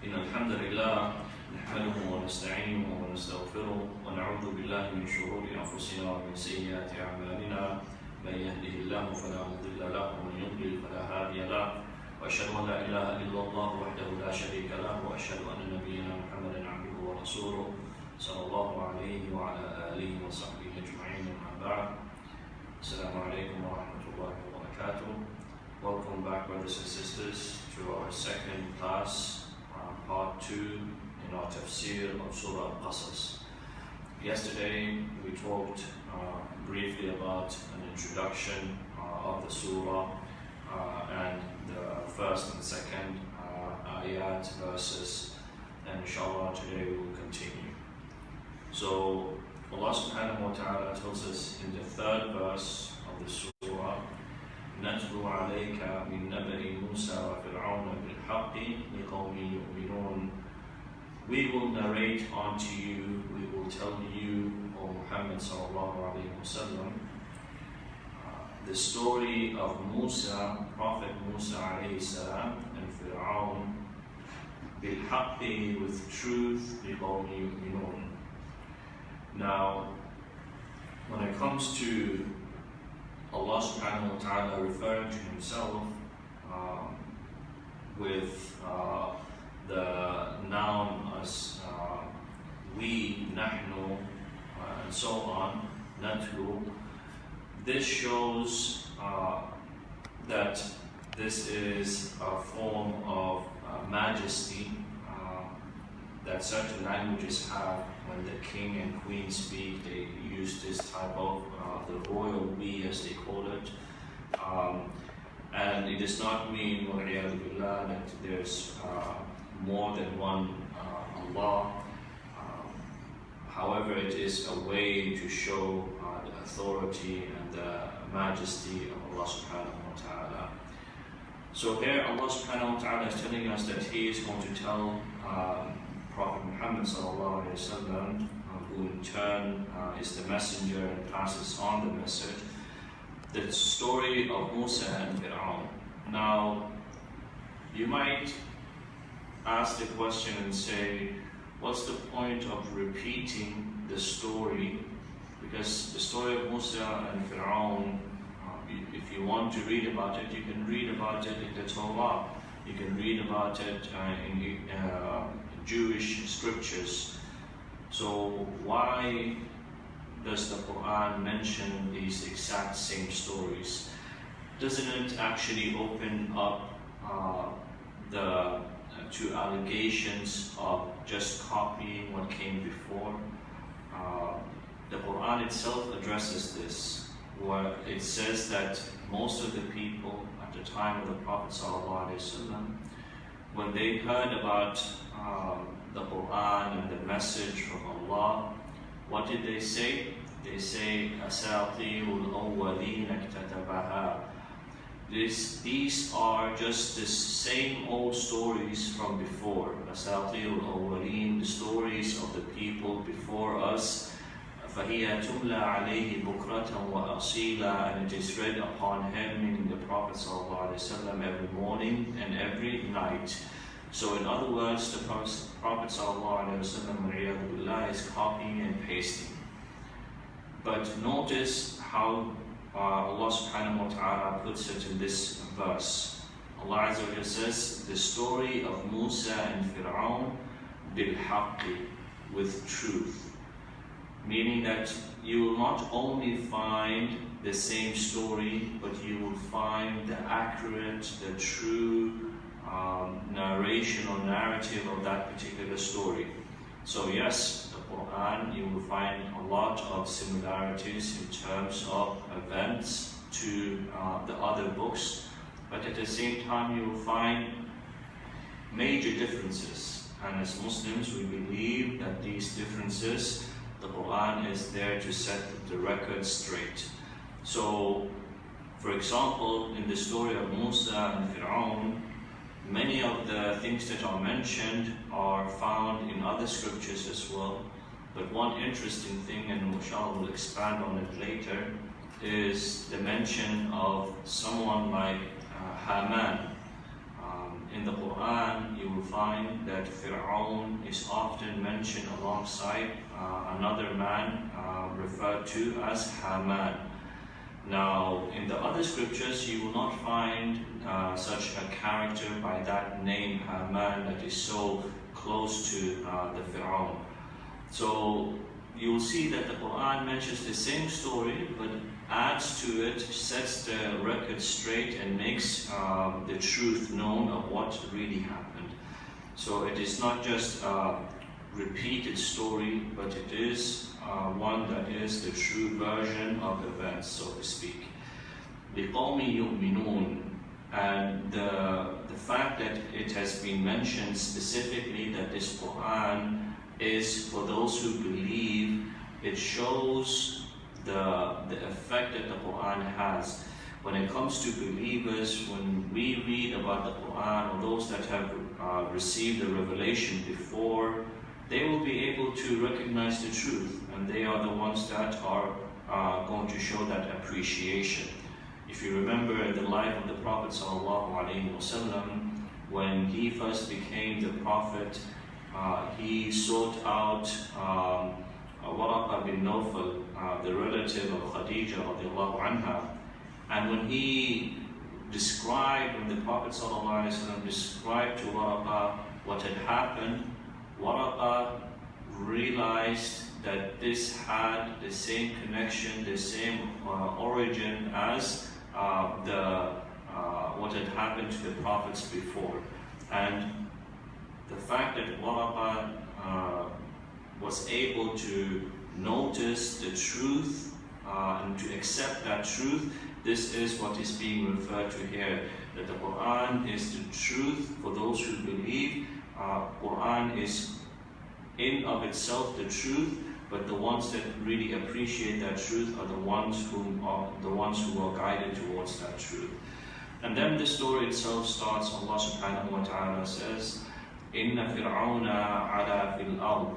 إن الحمد لله نحمده ونستعينه ونستغفره ونعوذ بالله من شرور أنفسنا ومن سيئات أعمالنا من يهده الله فلا مضل له ومن يضلل فلا هادي له وأشهد أن لا إله إلا الله وحده لا شريك له وأشهد أن نبينا محمدا عبده ورسوله صلى الله عليه وعلى آله وصحبه أجمعين أما بعد السلام عليكم ورحمة الله وبركاته. Welcome back, brothers and sisters, to our second class, part 2 in our Tafseer of Surah Al-Qasass. Yesterday we talked briefly about an introduction of the Surah and the first and second ayat verses, and inshallah today we will continue. So Allah subhanahu wa ta'ala tells us in the third verse of the Surah, نَتْلُو عَلَيْكَ مِن نَبَإِ مُوسَى وَفِرْعَوْنَ بِالْحَقِّ لِقَوْمٍ يُؤْمِنُونَ. We will narrate unto you, we will tell you, O Muhammad sallallahu alayhi wa sallam, the story of Musa, Prophet Musa alayhi salam, and Fir'aun, بِالْحَقِّ, with truth, لِقَوْمٍ يُؤْمِنُونَ. Now, when it comes to Allah subhanahu wa ta'ala referring to himself with the noun as we, nahnu, and so on, natlu, this shows that this is a form of majesty that certain languages have. When the king and queen speak, they use this type of the royal we, as they call it, and it does not mean that there's more than one Allah. However, it is a way to show the authority and the majesty of Allah subhanahu wa ta'ala. So here Allah subhanahu wa ta'ala is telling us that He is going to tell Prophet Muhammad sallallahu alayhi wa sallam, who in turn is the messenger and passes on the message, the story of Musa and Fir'aun. Now, you might ask the question and say, what's the point of repeating the story? Because the story of Musa and Fir'aun, if you want to read about it, you can read about it in the Torah. You can read about it in Jewish scriptures. So why does the Quran mention these exact same stories? Doesn't it actually open up to allegations of just copying what came before? The Quran itself addresses this, where it says that most of the people at the time of the Prophet ﷺ, when they heard about the Quran and the message from Allah, what did they say? They say, أَسَاطِيرُ الْأَوَّلِينَ اكْتَتَبَهَا. These are just the same old stories from before. أَسَاطِيرُ الْأَوَّلِينَ, the stories of the people before us. فَهِيَ تُمْلَى عَلَيْهِ بُكْرَةً وَأَصِيلًا, and it is read upon him, meaning the Prophet ﷺ, every morning and every night. So in other words, the Prophet ﷺ is copying and pasting. But notice how Allah subhanahu wa ta'ala puts it in this verse. Allah Azza wa Jalla says, the story of Musa and Fir'aun bil-haqqi, with truth. Meaning that you will not only find the same story, but you will find the accurate, the true narration or narrative of that particular story. So yes, the Quran, you will find a lot of similarities in terms of events to the other books, but at the same time you will find major differences. And as Muslims, we believe that these differences, the Quran is there to set the record straight. So, for example, in the story of Musa and Fir'aun, many of the things that are mentioned are found in other scriptures as well. But one interesting thing, and inshallah will expand on it later, is the mention of someone like Haman. In the Quran, you will find that Fir'aun is often mentioned alongside another man referred to as Haman. Now, in the other scriptures, you will not find such a character by that name, Haman, that is so close to the Fir'aun. So, you will see that the Quran mentions the same story, but adds to it, sets the record straight, and makes the truth known of what really happened. So it is not just a repeated story, but it is one that is the true version of events, so to speak. لِقَوْمِ يُؤْمِنُونَ. And the fact that it has been mentioned specifically that this Quran is for those who believe, it shows the effect that the Quran has. When it comes to believers, when we read about the Quran, or those that have received the revelation before, they will be able to recognize the truth, and they are the ones that are going to show that appreciation. If you remember the life of the Prophet ﷺ, when he first became the Prophet, he sought out Waraqa bin Nawfal, the relative of Khadija radiallahu anha, and when he described, when the Prophet ﷺ described to Waraqa what had happened, Waraqa realized that this had the same connection, the same origin as what had happened to the prophets before. And the fact that Waraqa was able to notice the truth and to accept that truth, this is what is being referred to here, that the Quran is the truth for those who believe. Quran is in of itself the truth, but the ones that really appreciate that truth are the ones who are guided towards that truth. And then the story itself starts. Allah subhanahu wa ta'ala says, Inna Fir'auna ala fil ard.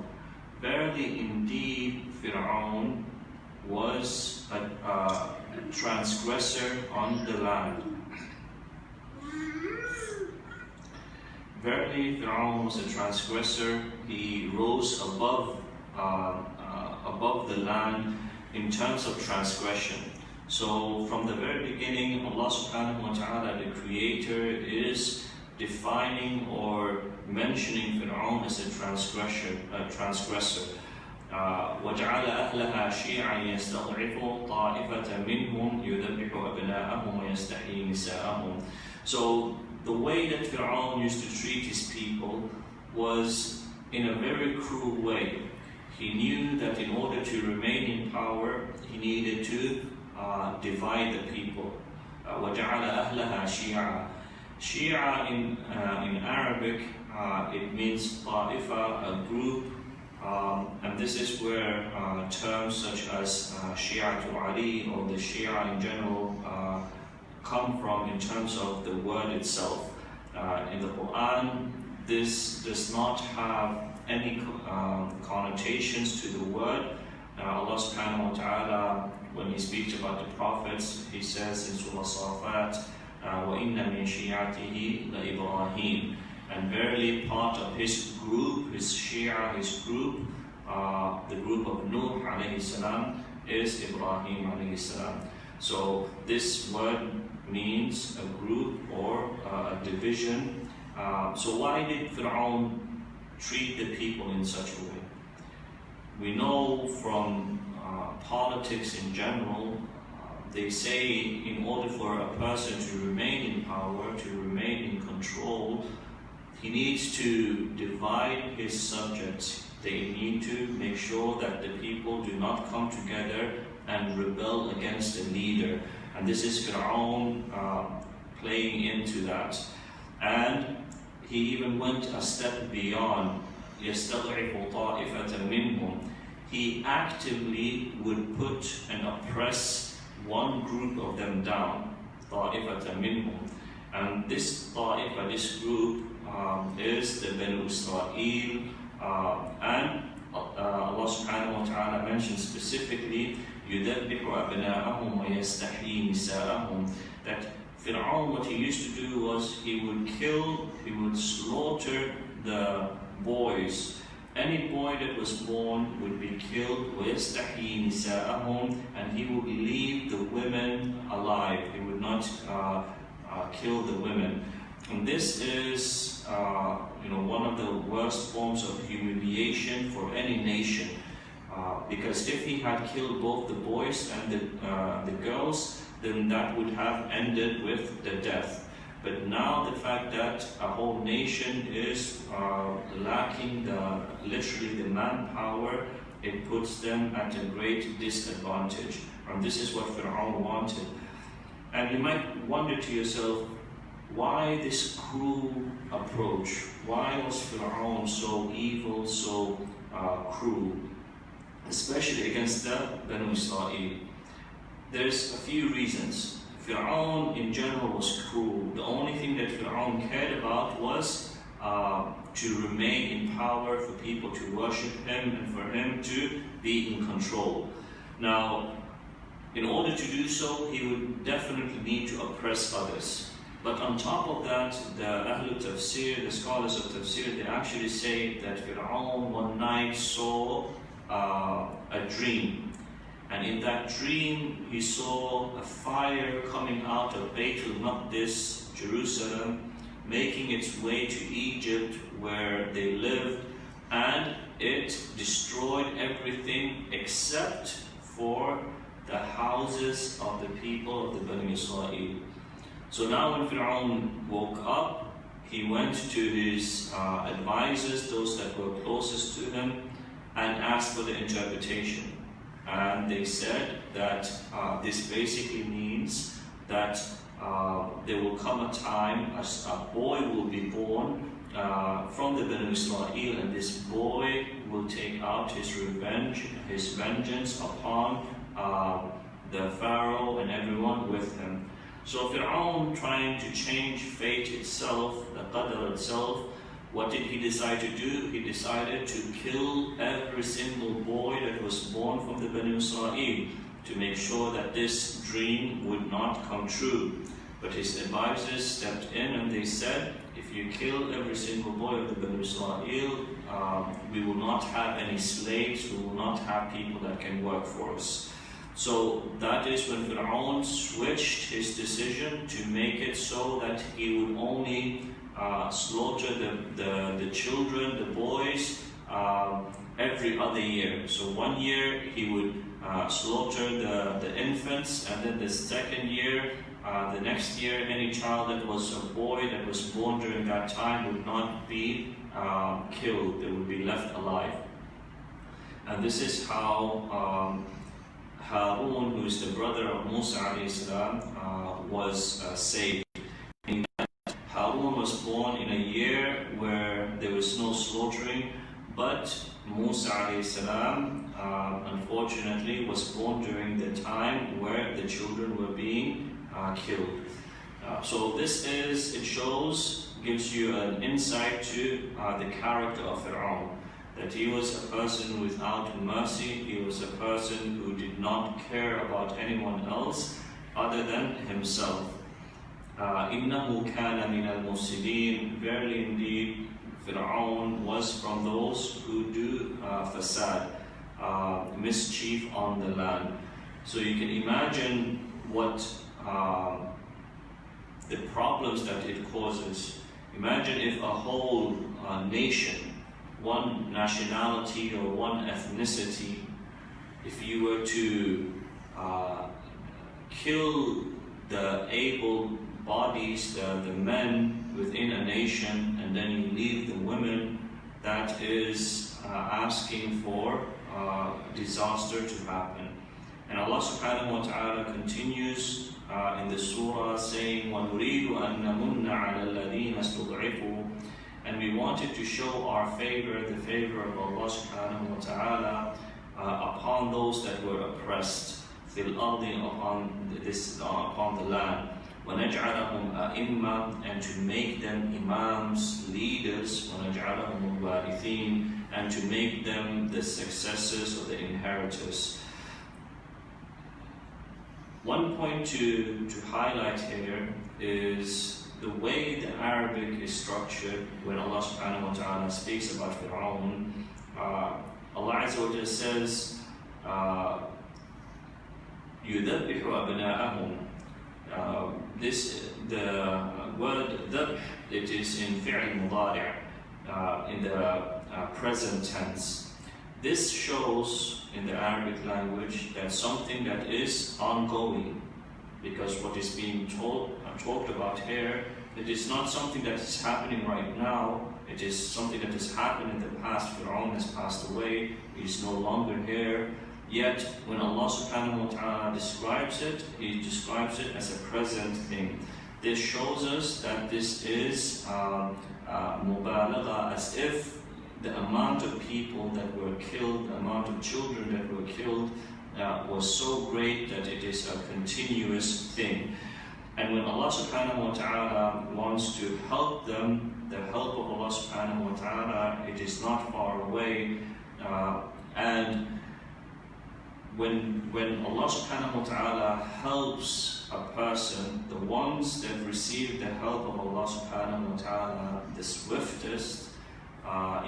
Verily indeed Fir'aun was a transgressor on the land. Verily Fir'aun was a transgressor. He rose above the land in terms of transgression. So from the very beginning, Allah subhanahu wa ta'ala, the Creator, is defining or mentioning Fir'aun as a transgressor. وَجَعَلَ أَهْلَهَا شِيعًا يَسْتَضْعِفُ طَائِفَةً مِّنْهُمْ يُذَبِّحُ أَبْنَاءَهُمْ وَيَسْتَحْيِي نِسَاءَهُمْ. So the way that Fir'aun used to treat his people was in a very cruel way. He knew that in order to remain in power, he needed to divide the people. وَجَعَلَ أَهْلَهَا شِيعًا. Shia in Arabic, it means ta'ifa, a group, and this is where terms such as Shi'atu Ali or the Shia in general come from in terms of the word itself. In the Quran, this does not have any connotations to the word. Allah subhanahu wa ta'ala, when He speaks about the prophets, He says in Surah Safat, وَإِنَّ مِنْ شِيعَتِهِ لَإِبْرَاهِيمَ. And verily part of his group, his Shia, his group, the group of Nuh alayhi salam, is Ibrahim alayhi salam. So this word means a group or a division. So why did Fir'aun treat the people in such a way? We know from politics in general, they say in order for a person to remain in power, to remain in control, he needs to divide his subjects. They need to make sure that the people do not come together and rebel against the leader. And this is Fir'aun playing into that. And he even went a step beyond. يَسْتَضْعِفُ طَائِفَةً مِّنْهُمْ. He actively would put and oppress one group of them down. طَائِفَةً مِّنْهُمْ. And this ta'ifa, this group, is the Banu Israel, and Allah subhanahu wa ta'ala mentions specifically يُذَبِّحُ أَبْنَاءَهُمْ وَيَسْتَحْيِي نِسَاءَهُمْ, that Fir'aun, what he used to do was he would slaughter the boys. Any boy that was born would be killed, وَيَسْتَحْيِي نِسَاءَهُمْ, and he would leave the women alive. He would not kill the women. And this is one of the worst forms of humiliation for any nation. Because if he had killed both the boys and the girls, then that would have ended with the death. But now the fact that a whole nation is lacking literally the manpower, it puts them at a great disadvantage. And this is what Fir'aun wanted. And you might wonder to yourself, why this cruel approach? Why was Fir'aun so evil, so cruel? Especially against the Banu Israel. There's a few reasons. Fir'aun in general was cruel. The only thing that Fir'aun cared about was to remain in power, for people to worship him, and for him to be in control. Now, in order to do so, he would definitely need to oppress others. But on top of that, the Ahlul Tafseer, the scholars of Tafseer, they actually say that Fir'aun one night saw a dream. And in that dream, he saw a fire coming out of Bayt al-Maqdis, Jerusalem, making its way to Egypt where they lived, and it destroyed everything except for the houses of the people of the Banu Israel. So now when Fir'aun woke up, he went to his advisors, those that were closest to him, and asked for the interpretation. And they said that this basically means that there will come a time, a boy will be born from the Banu Israel, and this boy will take out his revenge, his vengeance upon the Pharaoh and everyone with him. So Fir'aun, trying to change fate itself, the qadr itself, what did he decide to do? He decided to kill every single boy that was born from the Banu Israel to make sure that this dream would not come true. But his advisors stepped in and they said, if you kill every single boy of the Banu Israel, we will not have any slaves, we will not have people that can work for us. So that is when Fir'aun switched his decision to make it so that he would only slaughter the children, the boys, every other year. So 1 year he would slaughter the infants, and then the second year, the next year, any child that was a boy that was born during that time would not be killed, they would be left alive. And this is how Harun, who is the brother of Musa alayhi salam, was saved. Harun was born in a year where there was no slaughtering, but Musa alayhi salam, unfortunately, was born during the time where the children were being killed. So this gives you an insight to the character of Fir'aun. That he was a person without mercy, he was a person who did not care about anyone else other than himself. إِنَّهُ كَانَ مِنَ الْمُفْسِدِينَ. Verily indeed, Fir'aun was from those who do fasad, mischief on the land. So you can imagine what the problems that it causes. Imagine if a whole nation, one nationality or one ethnicity, if you were to kill the able bodies, the men within a nation, and then you leave the women, that is asking for disaster to happen. And Allah subhanahu wa ta'ala continues in the surah saying, وَنُرِيدُ أَن نَمُنَّ عَلَى الَّذِينَ اسْتُضْعِفُوا. And we wanted to show our favor, the favor of Allah subhanahu wa ta'ala, upon those that were oppressed, fil ardi, upon the land. وَنَجْعَلَهُمْ أَئِمَّةً, and to make them imams, leaders, وَنَجْعَلَهُمُ الْوَارِثِينَ, and to make them the successors or the inheritors. One point to highlight here is the way the Arabic is structured when Allah subhanahu wa ta'ala speaks about Fir'aun. Allah Azza wa Jalla says, يُذَبِّحُ أَبْنَاءَهُم. The word ذَبْح, it is in fi'l mudari', in the present tense. This shows in the Arabic language that something that is ongoing, because what is being talked about here, it is not something that is happening right now, it is something that has happened in the past. Fir'aun has passed away, he is no longer here. Yet, when Allah subhanahu wa ta'ala describes it, He describes it as a present thing. This shows us that this is mubalagha, as if the amount of people that were killed, the amount of children that were killed was so great that it is a continuous thing. And when Allah subhanahu wa ta'ala wants to help them, the help of Allah subhanahu wa ta'ala, it is not far away. And when Allah subhanahu wa ta'ala helps a person, the ones that receive the help of Allah subhanahu wa ta'ala the swiftest,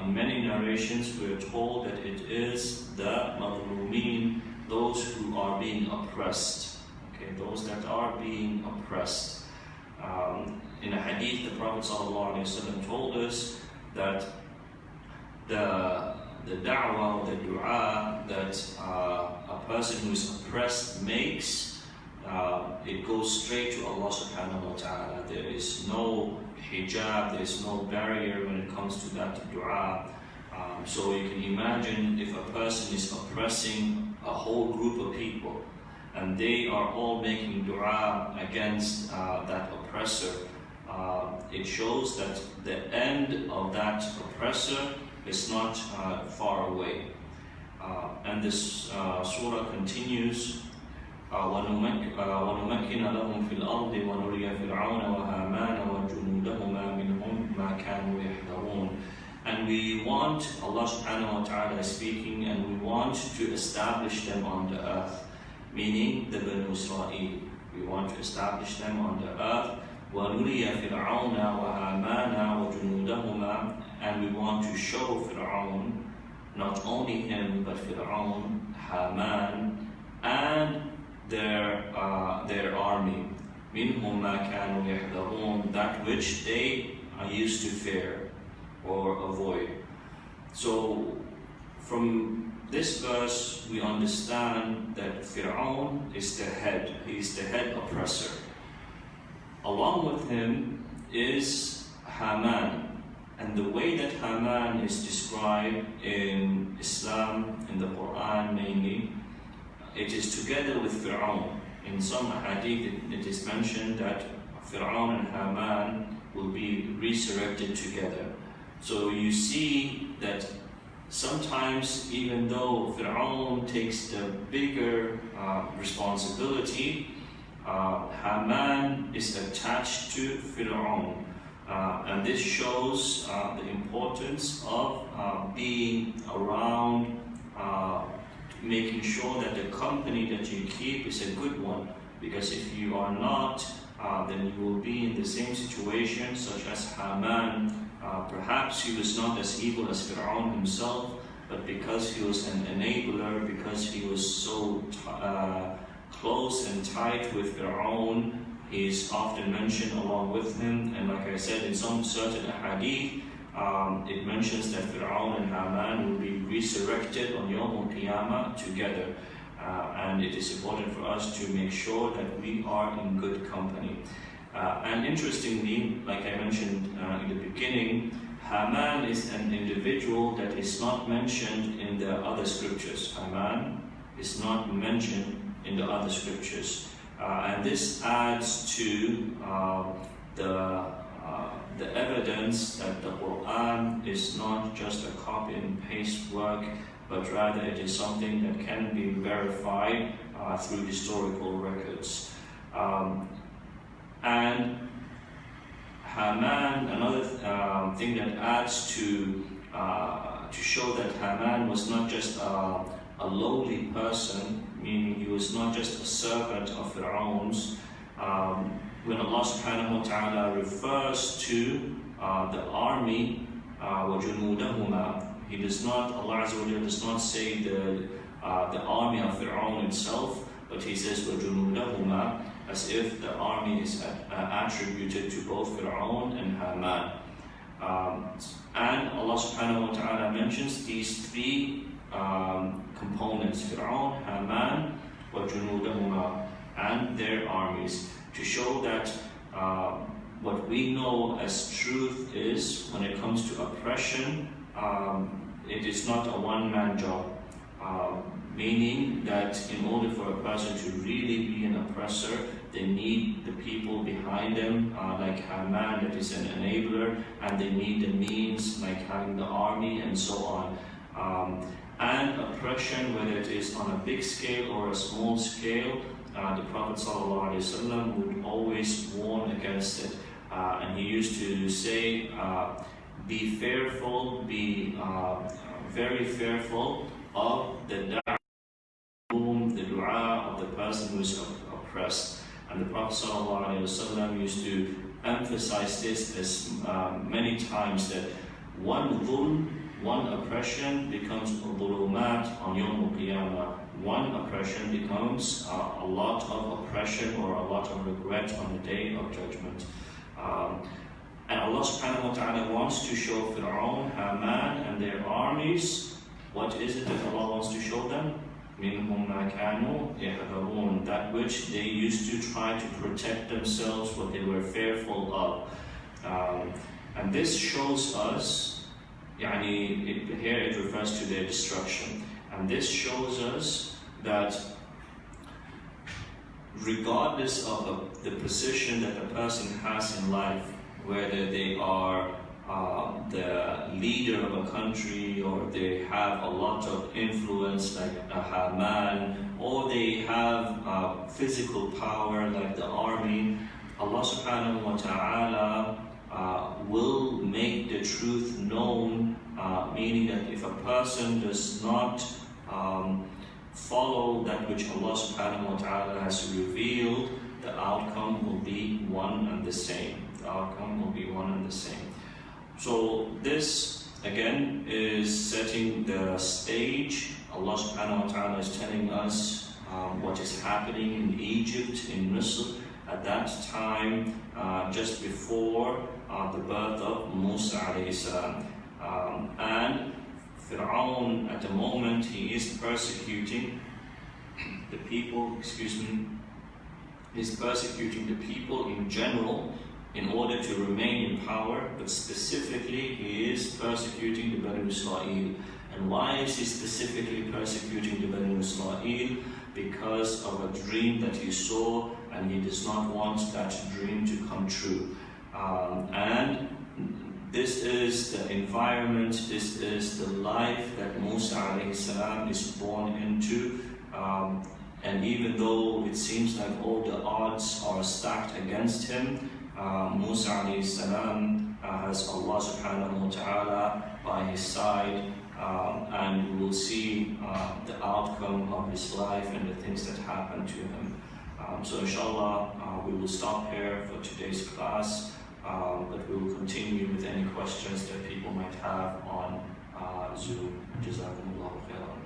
in many narrations we are told that it is the madhlumeen, those who are being oppressed. Okay, those that are being oppressed. In a hadith, the Prophet ﷺ told us that the da'wah, the dua that a person who is oppressed makes, it goes straight to Allah subhanahu wa ta'ala. There is no hijab, there is no barrier when it comes to that dua. So you can imagine if a person is oppressing a whole group of people and they are all making dua against that oppressor, it shows that the end of that oppressor is not far away. And this surah continues, وَنُمَكِّنَ لَهُمْ فِي الْأَرْضِ وَنُرِيَ فِرْعَوْنَ وَهَامَانَ وَجُنُودَهُمَا مِنْهُمْ مَا كَانُوا يَحْذَرُونَ. And we want, Allah subhanahu wa ta'ala is speaking, and we want to establish them on the earth, meaning the Banu Israel. We want to establish them on the earth. وَنُرِيَ فِرْعَوْنَ وَهَامَانَ وَجُنُودَهُمَا. And we want to show Fir'aun, not only him, but Fir'aun, Haman, and their army. مِنْهُمْ مَا كَانُوا يَحْذَرُونَ. That which they used to fear or avoid. So, from this verse, we understand that Fir'aun is the head. He is the head oppressor. Along with him is Haman. And the way that Haman is described in Islam, in the Quran mainly, it is together with Fir'aun. In some hadith it is mentioned that Fir'aun and Haman will be resurrected together. So you see that sometimes, even though Fir'aun takes the bigger responsibility, Haman is attached to Fir'aun. And this shows the importance of being around, making sure that the company that you keep is a good one. Because if you are not, then you will be in the same situation such as Haman. Perhaps he was not as evil as Fir'aun himself, but because he was an enabler, because he was so close and tight with Fir'aun, he is often mentioned along with him. And like I said, in some certain hadith, it mentions that Fir'aun and Haman will be resurrected on Yawm al-Qiyamah together. And it is important for us to make sure that we are in good company. And interestingly, like I mentioned in the beginning, Haman is an individual that is not mentioned in the other scriptures. Haman is not mentioned in the other scriptures. And this adds to the evidence that the Quran is not just a copy and paste work, but rather it is something that can be verified through historical records. And Haman, another thing that adds to show that Haman was not just a lowly person, meaning he was not just a servant of Fir'aun's. When Allah subhanahu wa ta'ala refers to the army, وَجُنُودَهُمَا, He does not, Allah Azza wa Jalla does not say the army of Fir'aun itself, but He says وَجُنُودَهُمَا, as if the army is attributed to both Fir'aun and Haman. And Allah subhanahu wa ta'ala mentions these three components, Fir'aun, Haman, وَجُنُودَهُمَا, and their armies, to show that what we know as truth is, when it comes to oppression, it is not a one-man job. Meaning that in order for a person to really be an oppressor, they need the people behind them, like Haman, that is an enabler, and they need the means, like having the army and so on. And oppression, whether it is on a big scale or a small scale, the Prophet ﷺ would always warn against it. And he used to say, be fearful, be very fearful of the dua of the person who is oppressed. And the Prophet ﷺ used to emphasize this as many times, that one dhulm, one oppression becomes dhulumat on Yawm al-Qiyamah. One oppression becomes a lot of oppression or a lot of regret on the Day of Judgment. And Allah subhanahu wa ta'ala wants to show Fir'aun, Haman and their armies. What is it that Allah wants to show them? مِنْهُمْ مَا كَانُوا يَحْذَرُونَ, that which they used to try to protect themselves, what they were fearful of. And this shows us, here it refers to their destruction. And this shows us that regardless of the position that a person has in life, whether they are the leader of a country, or they have a lot of influence like Haman, or they have physical power like the army, Allah subhanahu wa ta'ala will make the truth known, meaning that if a person does not follow that which Allah subhanahu wa ta'ala has revealed, the outcome will be one and the same. The outcome will be one and the same. So this again is setting the stage. Allah subhanahu wa ta'ala is telling us what is happening in Egypt, in Misr, at that time, just before the birth of Musa alayhi salam. And Fir'aun, at the moment, he is persecuting the people, he's persecuting the people in general in order to remain in power, but specifically he is persecuting the Banu Israel. And why is he specifically persecuting the Banu Israel? Because of a dream that he saw, and he does not want that dream to come true. And this is the environment, this is the life that Musa alayhi salam is born into. And even though it seems like all the odds are stacked against him, Musa alayhi salam has Allah subhanahu wa ta'ala by his side, and we will see the outcome of his life and the things that happened to him. So inshallah, we will stop here for today's class, but we will continue with any questions that people might have on Zoom. Jazakumullahu khairan.